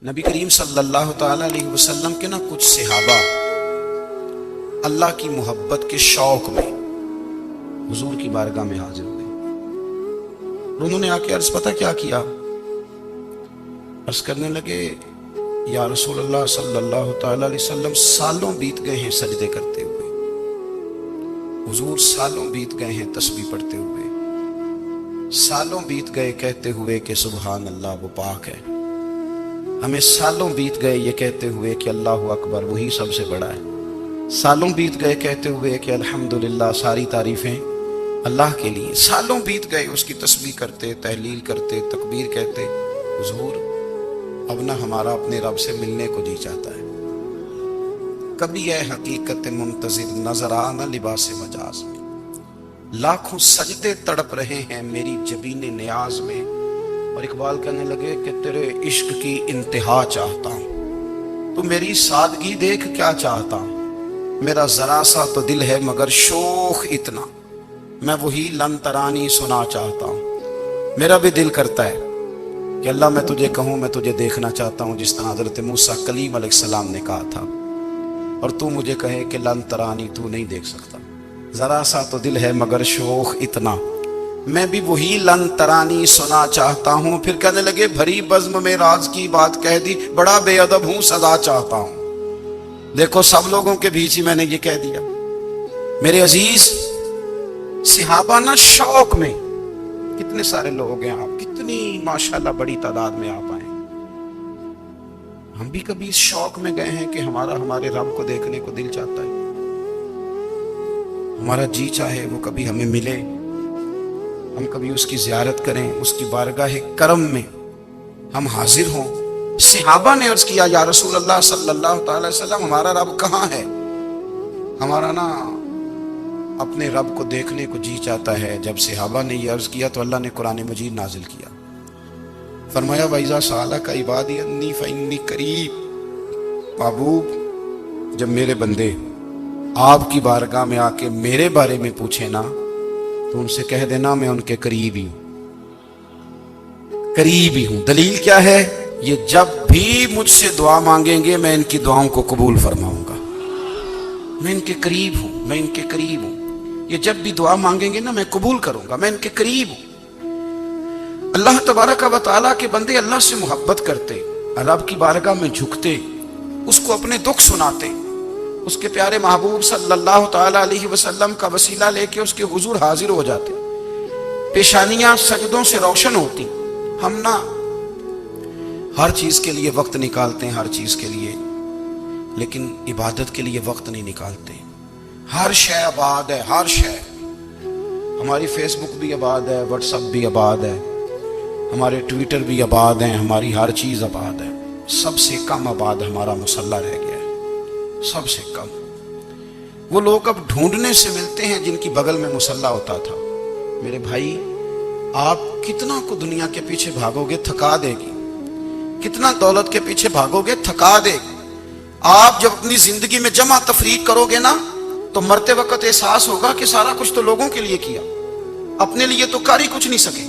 نبی کریم صلی اللہ تعالی علیہ وسلم کے نا کچھ صحابہ اللہ کی محبت کے شوق میں حضور کی بارگاہ میں حاضر ہوئے اور انہوں نے آ کے عرض پتہ کیا کیا، عرض کرنے لگے یا رسول اللہ صلی اللہ تعالی علیہ وسلم سالوں بیت گئے ہیں سجدے کرتے ہوئے، حضور سالوں بیت گئے ہیں تسبیح پڑھتے ہوئے، سالوں بیت گئے کہتے ہوئے کہ سبحان اللہ وہ پاک ہے، ہمیں سالوں بیت گئے یہ کہتے ہوئے کہ اللہ اکبر وہی سب سے بڑا ہے، سالوں بیت گئے کہتے ہوئے کہ الحمدللہ ساری تعریفیں اللہ کے لیے، سالوں بیت گئے اس کی تسبیح کرتے، تحلیل کرتے، تکبیر کہتے۔ حضور اب نہ ہمارا اپنے رب سے ملنے کو جی چاہتا ہے، کبھی اے حقیقت منتظر نظر آنا لباس مجاز میں، لاکھوں سجدے تڑپ رہے ہیں میری جبین نیاز میں، اور اقبال کہنے لگے کہ تیرے عشق کی انتہا چاہتا ہوں، تو میری سادگی دیکھ کیا چاہتا ہوں، میرا ذرا سا تو دل ہے مگر شوخ اتنا، میں وہی لن ترانی سنا چاہتا ہوں۔ میرا بھی دل کرتا ہے کہ اللہ میں تجھے کہوں میں تجھے دیکھنا چاہتا ہوں، جس طرح حضرت موسیٰ کلیم علیہ السلام نے کہا تھا، اور تو مجھے کہے کہ لن ترانی تو نہیں دیکھ سکتا، ذرا سا تو دل ہے مگر شوخ اتنا، میں بھی وہی لن ترانی سنا چاہتا ہوں۔ پھر کہنے لگے بھری بزم میں راز کی بات کہہ دی، بڑا بے ادب ہوں سزا چاہتا ہوں۔ دیکھو سب لوگوں کے بیچ ہی میں نے یہ کہہ دیا۔ میرے عزیز صحابہ نا شوق میں، کتنے سارے لوگ ہیں آپ، کتنی ماشاءاللہ بڑی تعداد میں آپ آئے، ہم بھی کبھی اس شوق میں گئے ہیں کہ ہمارے رب کو دیکھنے کو دل چاہتا ہے، ہمارا جی چاہے وہ کبھی ہمیں ملے، ہم کبھی اس کی زیارت کریں، اس کی بارگاہ کرم میں ہم حاضر ہوں۔ صحابہ نے عرض کیا یا رسول اللہ صلی اللہ تعالی وسلم ہمارا رب کہاں ہے، ہمارا نا اپنے رب کو دیکھنے کو جی چاہتا ہے۔ جب صحابہ نے یہ عرض کیا تو اللہ نے قرآن مجید نازل کیا، فرمایا وَإِذَا سَأَلَكَ عِبَادِي عَنِّي فَإِنِّي قَرِيبٌ، محبوب جب میرے بندے آپ کی بارگاہ میں آ کے میرے بارے میں پوچھیں نا تو ان سے کہہ دینا میں ان کے قریب ہی ہوں، قریب ہی ہوں۔ دلیل کیا ہے؟ یہ جب بھی مجھ سے دعا مانگیں گے میں ان کی دعاؤں کو قبول فرماؤں گا، میں ان کے قریب ہوں، میں ان کے قریب ہوں، یہ جب بھی دعا مانگیں گے نا میں قبول کروں گا، میں ان کے قریب ہوں۔ اللہ تبارک و تعالیٰ کے بندے اللہ سے محبت کرتے، رب کی بارگاہ میں جھکتے، اس کو اپنے دکھ سناتے، اس کے پیارے محبوب صلی اللہ تعالی علیہ وسلم کا وسیلہ لے کے اس کے حضور حاضر ہو جاتے، پیشانیاں سجدوں سے روشن ہوتی۔ ہم نا ہر چیز کے لیے وقت نکالتے ہیں، ہر چیز کے لیے، لیکن عبادت کے لیے وقت نہیں نکالتے۔ ہر شے آباد ہے، ہر شے، ہماری فیس بک بھی آباد ہے، واٹس ایپ بھی آباد ہے، ہمارے ٹویٹر بھی آباد ہیں، ہماری ہر چیز آباد ہے، سب سے کم آباد ہمارا مصلی رہ گیا ہے، سب سے کم۔ وہ لوگ اب ڈھونڈنے سے ملتے ہیں جن کی بغل میں مصلی ہوتا تھا۔ میرے بھائی آپ کتنا کو دنیا کے پیچھے بھاگو گے تھکا دے گی، کتنا دولت کے پیچھے بھاگو گے تھکا دے گی۔ آپ جب اپنی زندگی میں جمع تفریق کرو گے نا تو مرتے وقت احساس ہوگا کہ سارا کچھ تو لوگوں کے لیے کیا، اپنے لیے تو کر ہی کچھ نہیں سکے۔